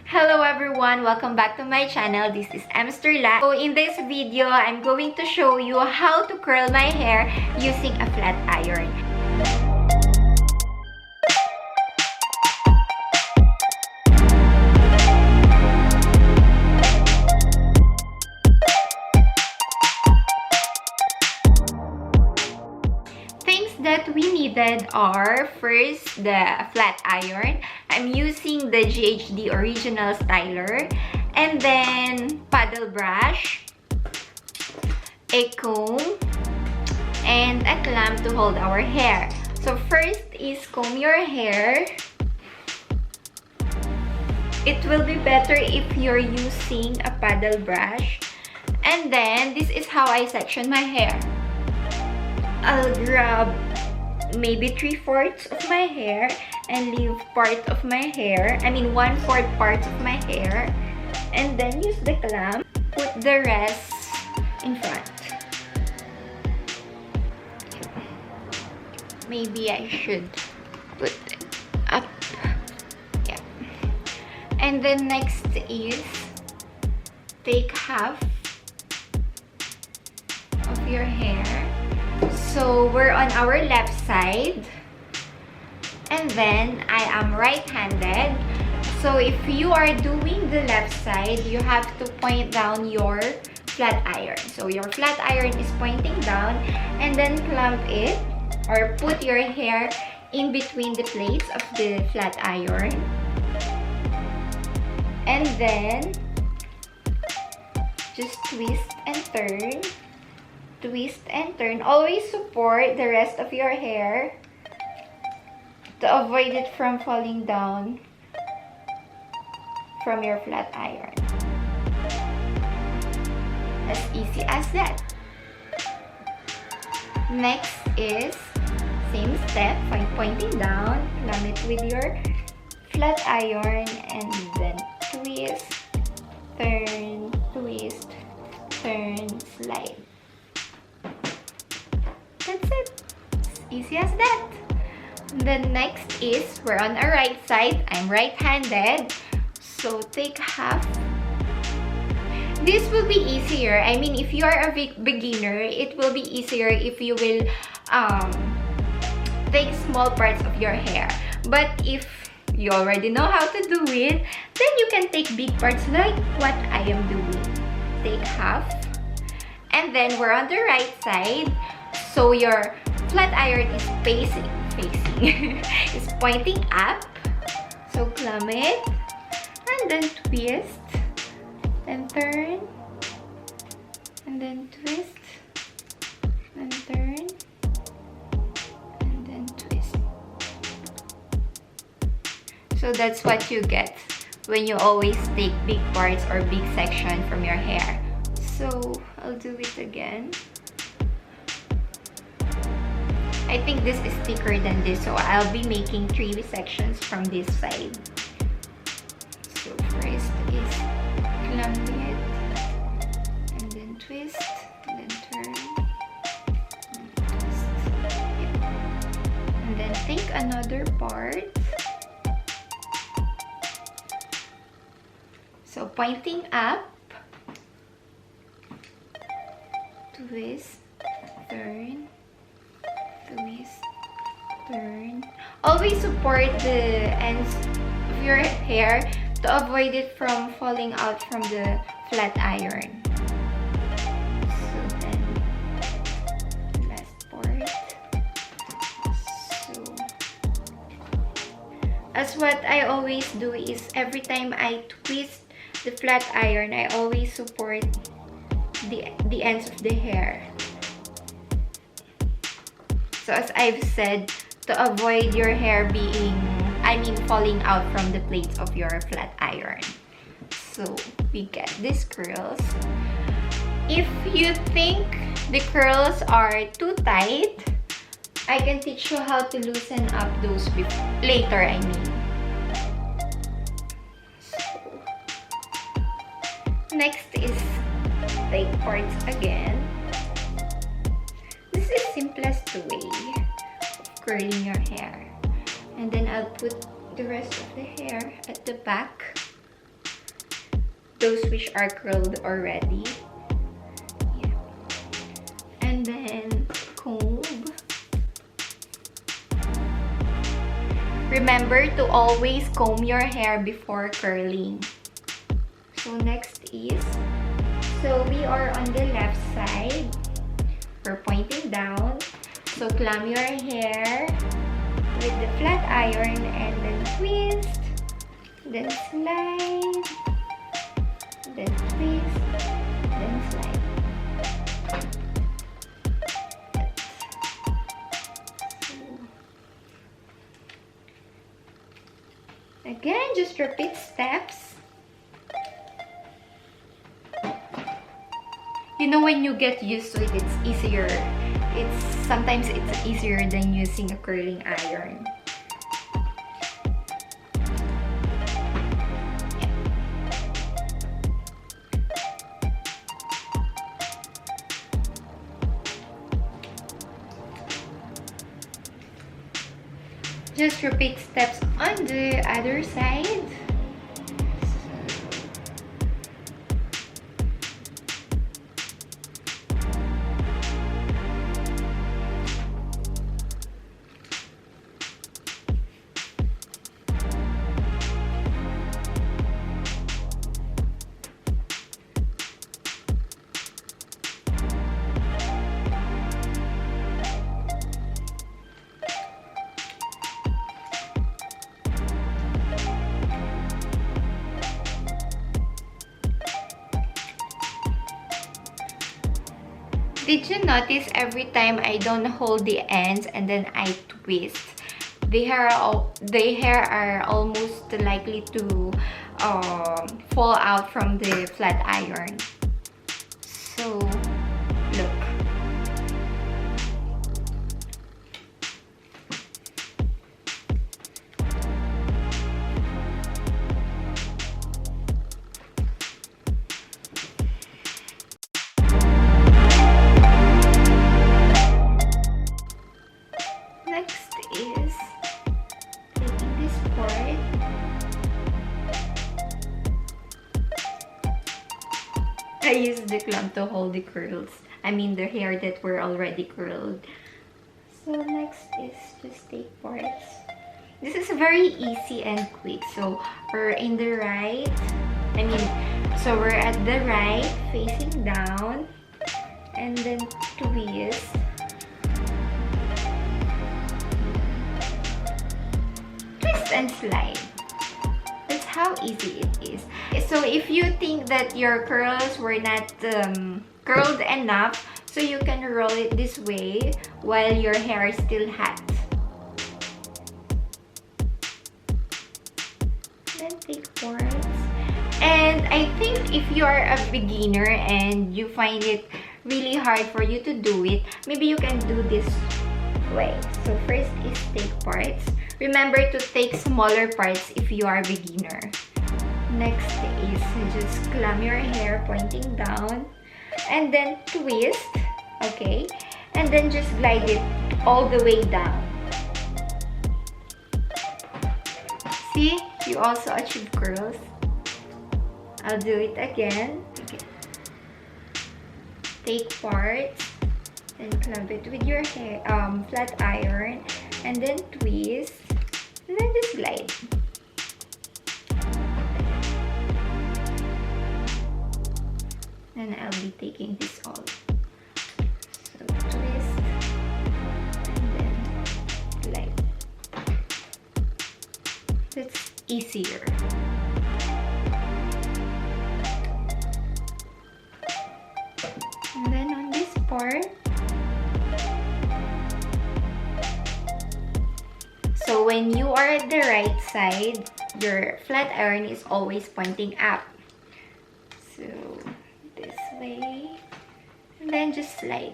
Hello everyone! Welcome back to my channel. This is Amsterla. So in this video, I'm going to show you how to curl my hair using a flat iron. That we needed are first the flat iron. I'm using the GHD original styler, and then paddle brush, a comb, and a clamp to hold our hair. So first is comb your hair. It will be better if you're using a paddle brush. And then this is how I section my hair. I'll grab maybe 3/4 of my hair and leave part of my hair, 1/4 part of my hair, and then use the clamp, put the rest in front. Maybe I should put it up. Yeah. And then next is take half of your hair. So we're on our left side, and then I am right-handed. So if you are doing the left side, you have to point down your flat iron. So your flat iron is pointing down, and then clamp it or put your hair in between the plates of the flat iron. And then just twist and turn. Twist and turn. Always support the rest of your hair to avoid it from falling down from your flat iron. As easy as that. Next is same step, pointing down, clamp it with your flat iron, and then twist, turn, slide. That's it. As easy as that. The next is we're on our right side. I'm right-handed. So take half. This will be easier. If you are a beginner, it will be easier if you will take small parts of your hair. But if you already know how to do it, then you can take big parts like what I am doing. Take half. And then we're on the right side. So your flat iron is facing is pointing up. So clamp it, and then twist and turn, and then twist and turn, and then twist. So that's what you get when you always take big parts or big section from your hair. So I'll do it again. I think this is thicker than this, so I'll be making 3 sections from this side. So first is clamp it, and then twist, and then turn, and twist. Yeah. And then take another part. So pointing up, twist, turn, twist, turn. Always support the ends of your hair to avoid it from falling out from the flat iron. So then, last part. So, as what I always do is every time I twist the flat iron, I always support the ends of the hair. So as I've said, to avoid your hair falling out from the plates of your flat iron. So we get these curls. If you think the curls are too tight, I can teach you how to loosen up those later. So next is take parts again. This is the simplest way of curling your hair. And then I'll put the rest of the hair at the back. those which are curled already. Yeah. And then comb. Remember to always comb your hair before curling. So next is, so we are on the left side. We're pointing down. So clamp your hair with the flat iron and then twist, then slide, then twist, then slide. Again, just repeat steps. You know, when you get used to it, it's easier. Sometimes it's easier than using a curling iron. Just repeat steps on the other side. Did you notice every time I don't hold the ends and then I twist, the hair are almost likely to fall out from the flat iron. So look. I use the clamp to hold the curls. I mean the hair that were already curled. So next is just take parts. This is very easy and quick. So we're in the right. So we're at the right, facing down, and then twist. Twist and slide. That's how easy it is. So if you think that your curls were not curled enough, so you can roll it this way while your hair is still hot. Then take parts. And I think if you are a beginner and you find it really hard for you to do it, maybe you can do this way. So first is take parts. Remember to take smaller parts if you are a beginner. Next is just clamp your hair pointing down and then twist, okay? And then just glide it all the way down. See? You also achieve curls. I'll do it again. Okay. Take parts and clamp it with your hair, flat iron, and then twist, and then just glide. And I'll be taking this all. So twist and then glide. That's easier. And then on this part, so when you are at the right side, your flat iron is always pointing up. So this way, and then just slide.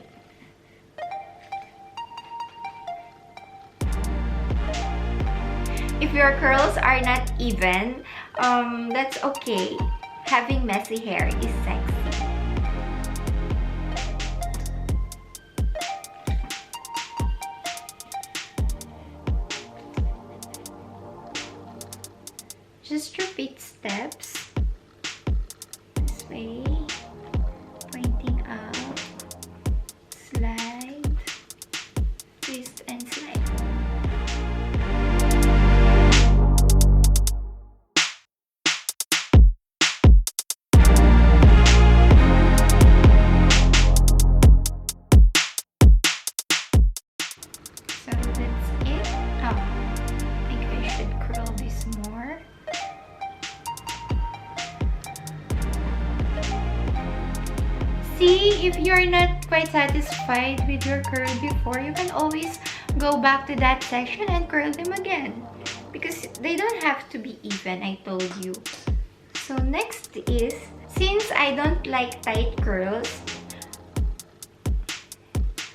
If your curls are not even, that's okay. Having messy hair is sexy. Just repeat steps. See, if you're not quite satisfied with your curl before, you can always go back to that section and curl them again. Because they don't have to be even, I told you. So next is, since I don't like tight curls,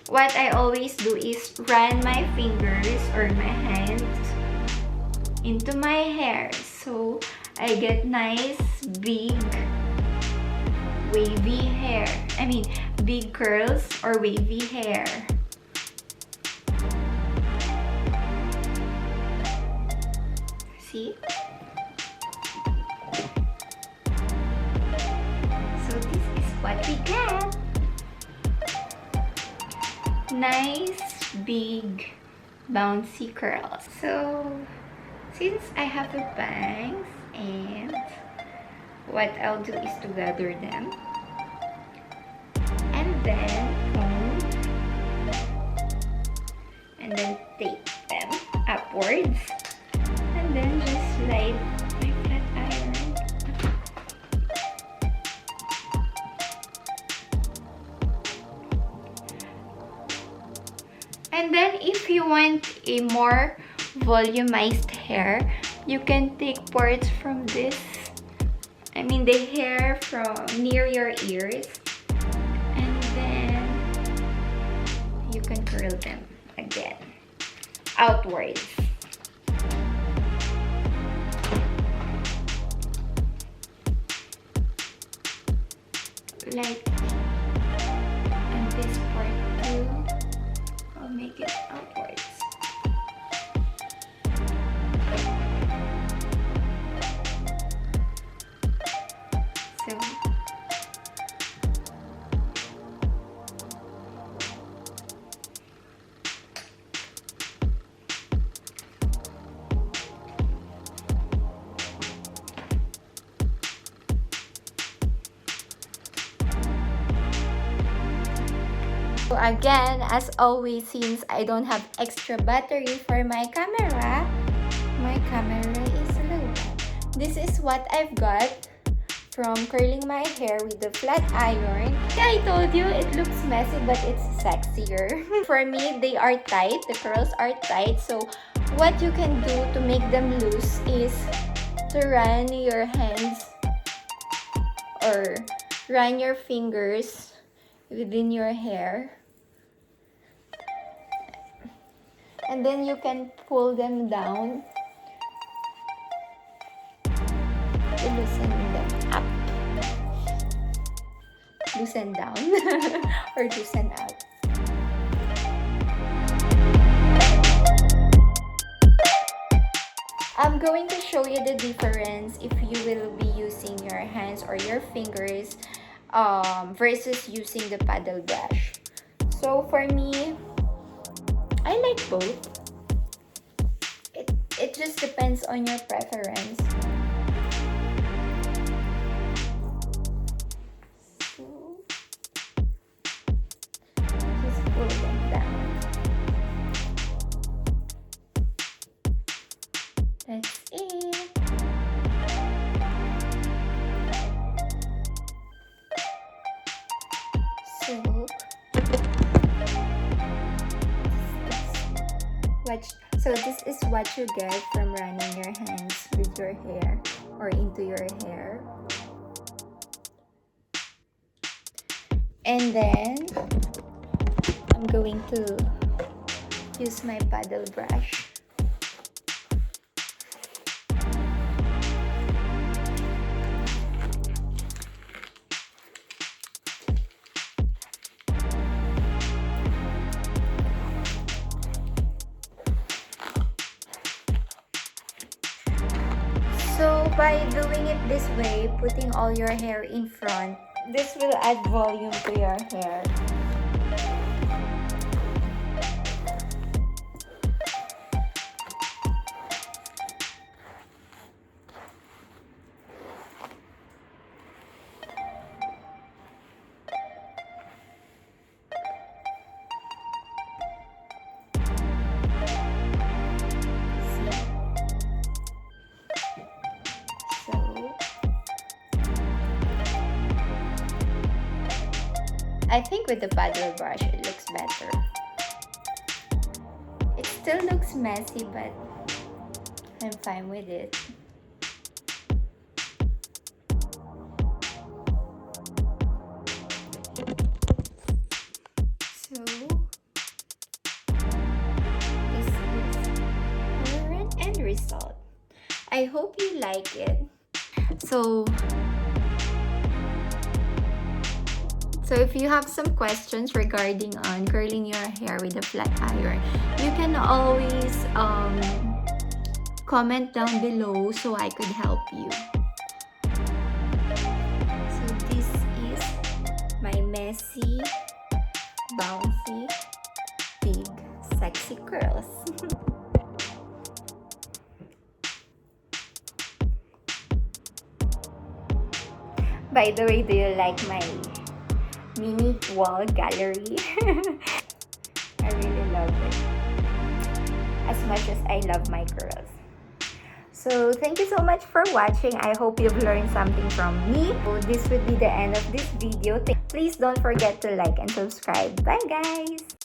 what I always do is run my fingers or my hands into my hair. So I get nice, big, wavy hair. I mean, big curls or wavy hair. See? So this is what we get. Nice, big, bouncy curls. So, since I have the bangs, and what I'll do is to gather them and then comb and then take them upwards and then just slide my flat iron. And then if you want a more volumized hair, you can take parts from this, I mean the hair from near your ears, and then you can curl them again outwards. Like, and this part too, I'll make it outwards. So, again, as always, since I don't have extra battery for my camera is low. This is what I've got from curling my hair with the flat iron. I told you it looks messy, but it's sexier. For me, they are tight. The curls are tight. So what you can do to make them loose is to run your hands or run your fingers within your hair. And then you can pull them down to loosen them up. Loosen down or loosen out. I'm going to show you the difference if you will be using your hands or your fingers versus using the paddle brush. So for me, I like both. It just depends on your preference. So, just pull them down. That's it. So this is what you get from running your hands with your hair or into your hair. And then I'm going to use my paddle brush. So by doing it this way, putting all your hair in front, this will add volume to your hair. I think with the paddle brush, it looks better. It still looks messy, but I'm fine with it. So, this is our end result. I hope you like it. So if you have some questions regarding on curling your hair with a flat iron, you can always comment down below so I could help you. So this is my messy, bouncy, big, sexy curls. By the way, do you like my mini wall gallery? I really love it as much as I love my curls. So thank you so much for watching. I hope you've learned something from me. So this would be the end of this video. Please don't forget to like and subscribe. Bye guys!